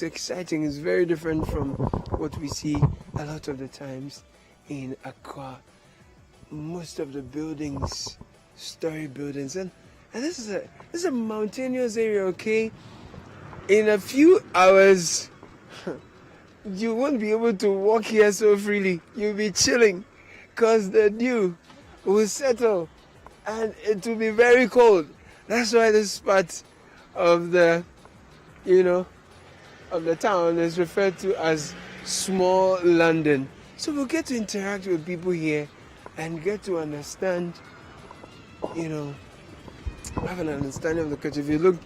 exciting. It's very different from what we see a lot of the times in Accra. Most of the buildings, story buildings, and this is a mountainous area. Okay, in a few hours, you won't be able to walk here so freely. You'll be chilling, cause the dew will settle, and it will be very cold. That's why this part of the, of the town is referred to as small London. So we'll get to interact with people here and get to understand, have an understanding of the culture. If you look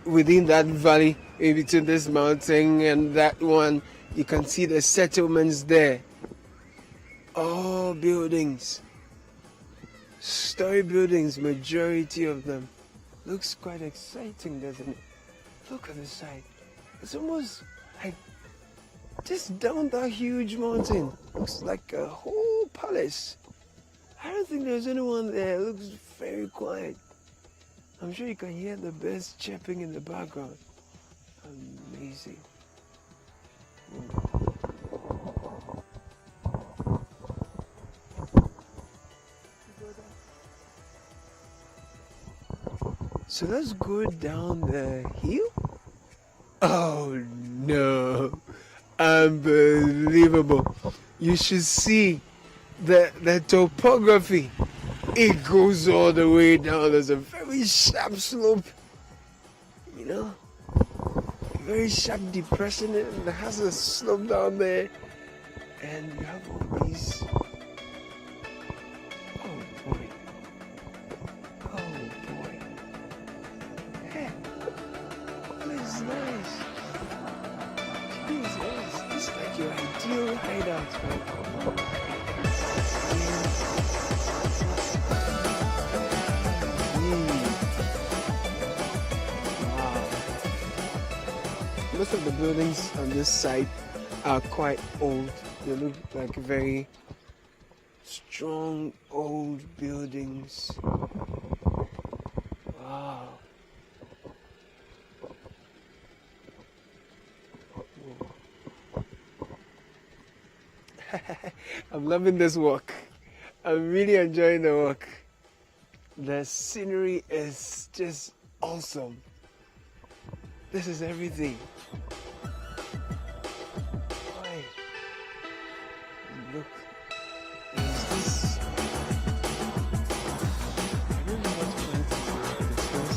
within that valley, in between this mountain and that one, you can see the settlements there. All buildings, story buildings, majority of them. Looks quite exciting, doesn't it? Look at the side. It's almost like just down that huge mountain. Looks like a whole palace. I don't think there's anyone there. It looks very quiet. I'm sure you can hear the birds chirping in the background. Amazing. So let's go down the hill. Oh no, unbelievable. You should see the topography. It goes all the way down. There's a very sharp slope, very sharp depression, and it has a slope down there, and you have all these. Oh boy. Hey, this is nice. This is like your ideal hideout, right? Most of the buildings on this side are quite old. They look like very strong old buildings. Wow. I'm loving this walk. I'm really enjoying the walk. The scenery is just awesome. This is everything. Boy, look, there's this. I don't know what plant it is.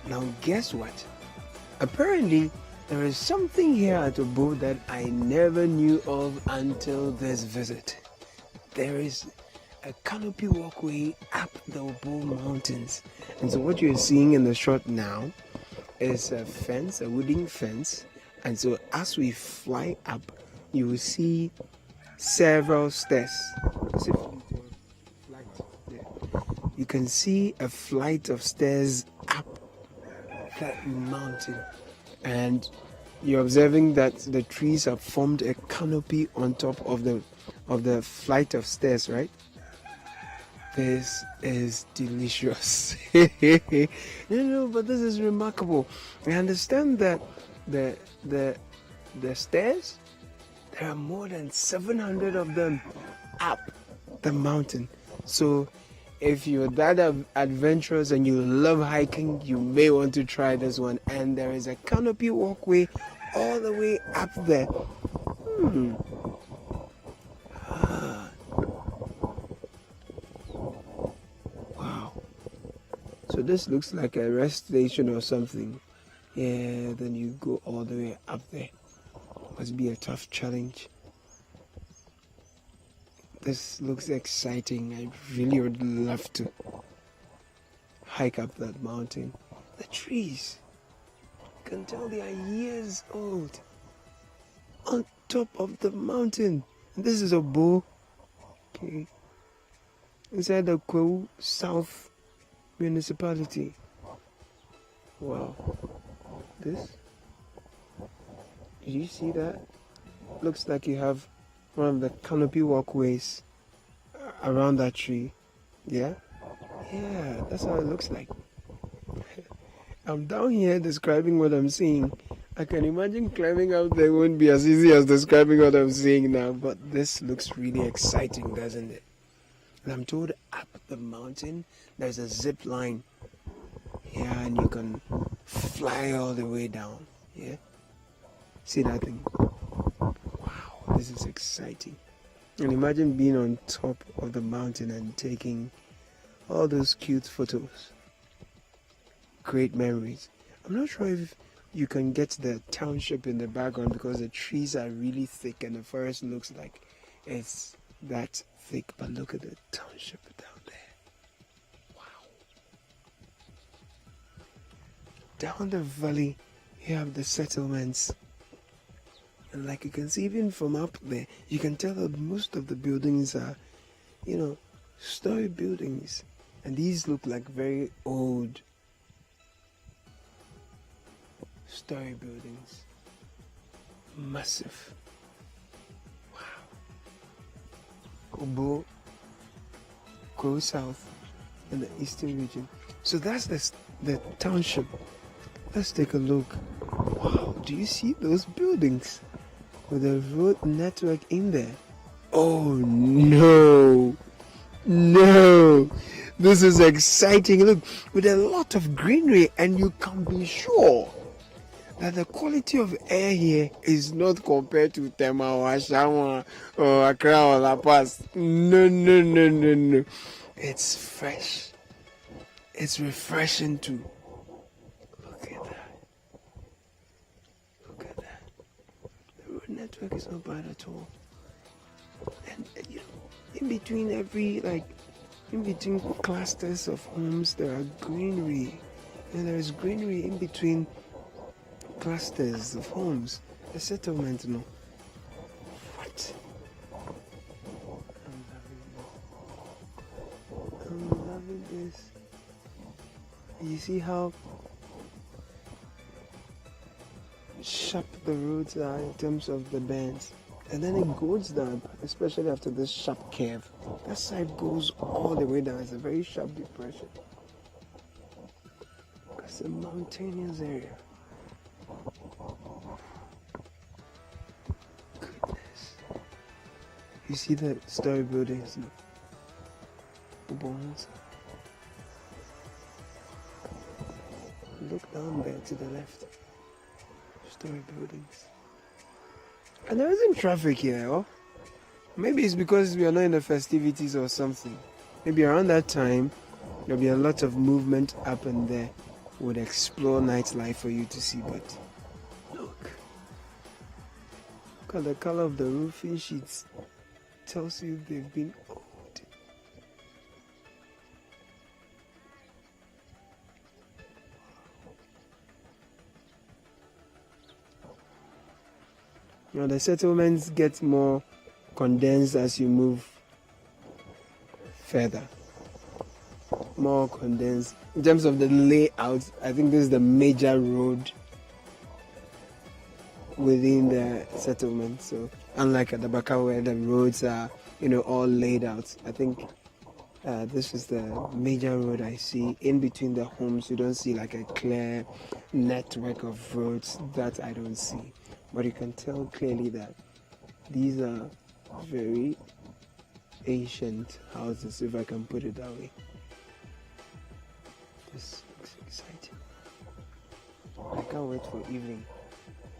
Now guess what? Apparently there is something here at Obo that I never knew of until this visit. There is a canopy walkway up the Obo mountains. And so what you're seeing in the shot now is a fence, a wooden fence. And so as we fly up, you will see several stairs. You can see a flight of stairs up that mountain, and you're observing that the trees have formed a canopy on top of the flight of stairs, right? This is delicious. No, but this is remarkable. I understand that the stairs, there are more than 700 of them up the mountain. So if you're that adventurous and you love hiking, you may want to try this one. And there is a canopy walkway all the way up there. Wow. So this looks like a rest station or something. Yeah, then you go all the way up there. Must be a tough challenge. This looks exciting. I really would love to hike up that mountain. The trees, you can tell they are years old. On top of the mountain. And this is Obo. Okay. Inside the Kwewu South Municipality. Wow. This? Did you see that? Looks like you have one of the canopy walkways around that tree. Yeah? Yeah, that's how it looks like. I'm down here describing what I'm seeing. I can imagine climbing up there won't be as easy as describing what I'm seeing now, but this looks really exciting, doesn't it? And I'm told up the mountain there's a zip line. Yeah, and you can fly all the way down. Yeah? See that thing? Wow, this is exciting. And imagine being on top of the mountain and taking all those cute photos. Great memories. I'm not sure if you can get the township in the background because the trees are really thick and the forest looks like it's that thick. But look at the township down there. Wow. Down the valley, you have the settlements. And like you can see, even from up there, you can tell that most of the buildings are, story buildings. And these look like very old story buildings. Massive. Wow. Obo, go south in the eastern region. So that's the township. Let's take a look. Wow, do you see those buildings with a road network in there? Oh no. No. This is exciting. Look, with a lot of greenery, and you can be sure that the quality of air here is not compared to Tema or Ashawa or Accra or La Paz. No. It's fresh. It's refreshing too. Look at that. Look at that. The road network is not bad at all. And in between clusters of homes, there are greenery. And there is greenery in between clusters of homes. A settlement, no. What? I'm loving this. You see how sharp the roads are in terms of the bends. And then it goes down, especially after this sharp curve. That side goes all the way down. It's a very sharp depression. It's a mountainous area. Goodness. You see the story buildings? Bones. Look down there to the left. Story buildings. And there isn't traffic here, oh? Maybe it's because we are not in the festivities or something. Maybe around that time, there'll be a lot of movement up and there. Would explore nightlife for you to see, but look at the color of the roofing sheets. Tells you they've been old. The settlements get more condensed as you move further. More condensed. In terms of the layout, I think this is the major road within the settlement. So unlike at the Baka where the roads are, all laid out, I think this is the major road I see. In between the homes, you don't see like a clear network of roads. That I don't see. But you can tell clearly that these are very ancient houses, if I can put it that way. This looks exciting. I can't wait for evening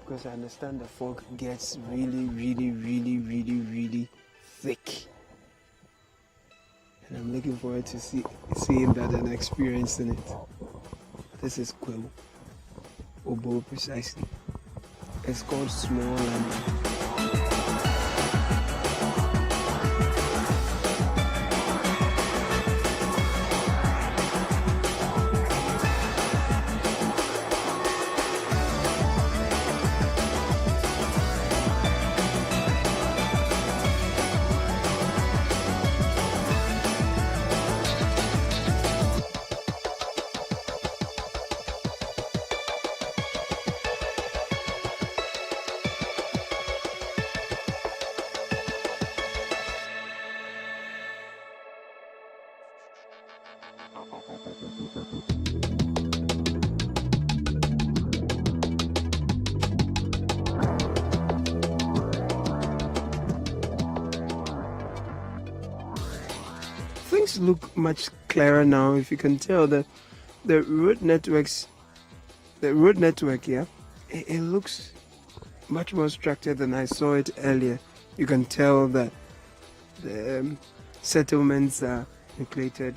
because I understand the fog gets really, really, really, really, really thick. And I'm looking forward to seeing that and experiencing it. This is Kweu. Obo precisely. It's called Small Land. things look much clearer now. If you can tell the road network here, it looks much more structured than I saw it earlier. You can tell that the settlements are nucleated,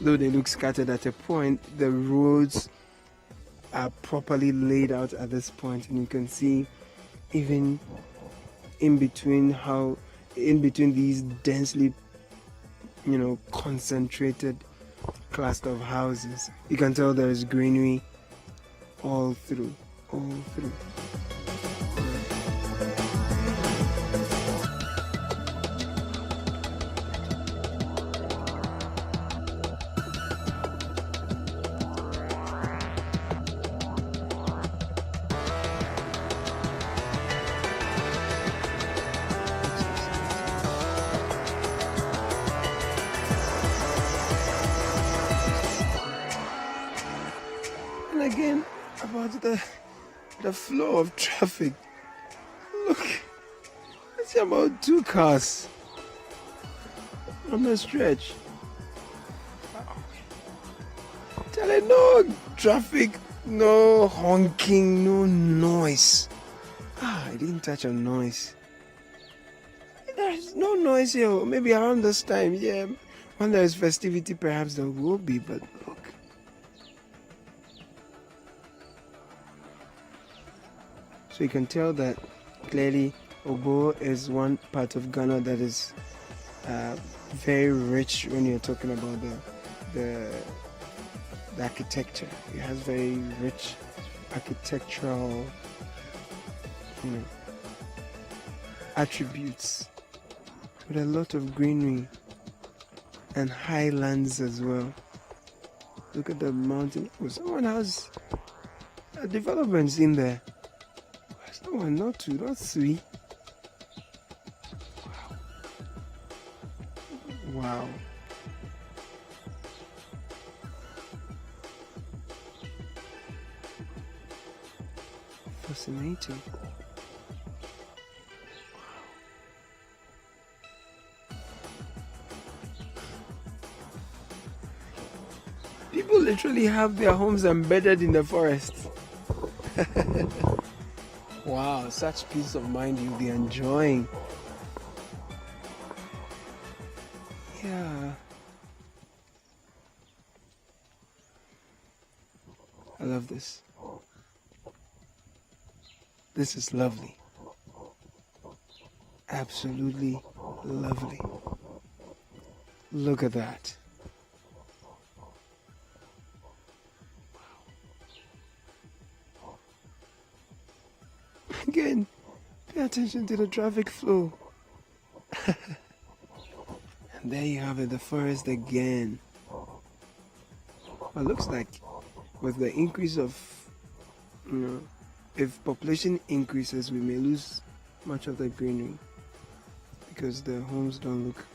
though they look scattered at a point. The roads are properly laid out at this point, and you can see even in between these densely concentrated cluster of houses, you can tell there is greenery all through. And again, about the flow of traffic. Look, it's about 2 cars on the stretch. Tell it, no traffic, no honking, no noise. I didn't touch on noise. There's no noise here. Maybe around this time, yeah. When there is festivity, perhaps there will be, but look. So you can tell that clearly Obo is one part of Ghana that is very rich when you're talking about the architecture. It has very rich architectural attributes, with a lot of greenery and highlands as well. Look at the mountain. Oh, someone has developments in there. Someone, not 2, not 3. Wow. Fascinating. People literally have their homes embedded in the forest. Wow, such peace of mind you'll be enjoying. Yeah. I love this. This is lovely. Absolutely lovely. Look at that. Again, pay attention to the traffic flow. And there you have it, the forest again. It looks like with the increase of, if population increases, we may lose much of the greenery because the homes don't look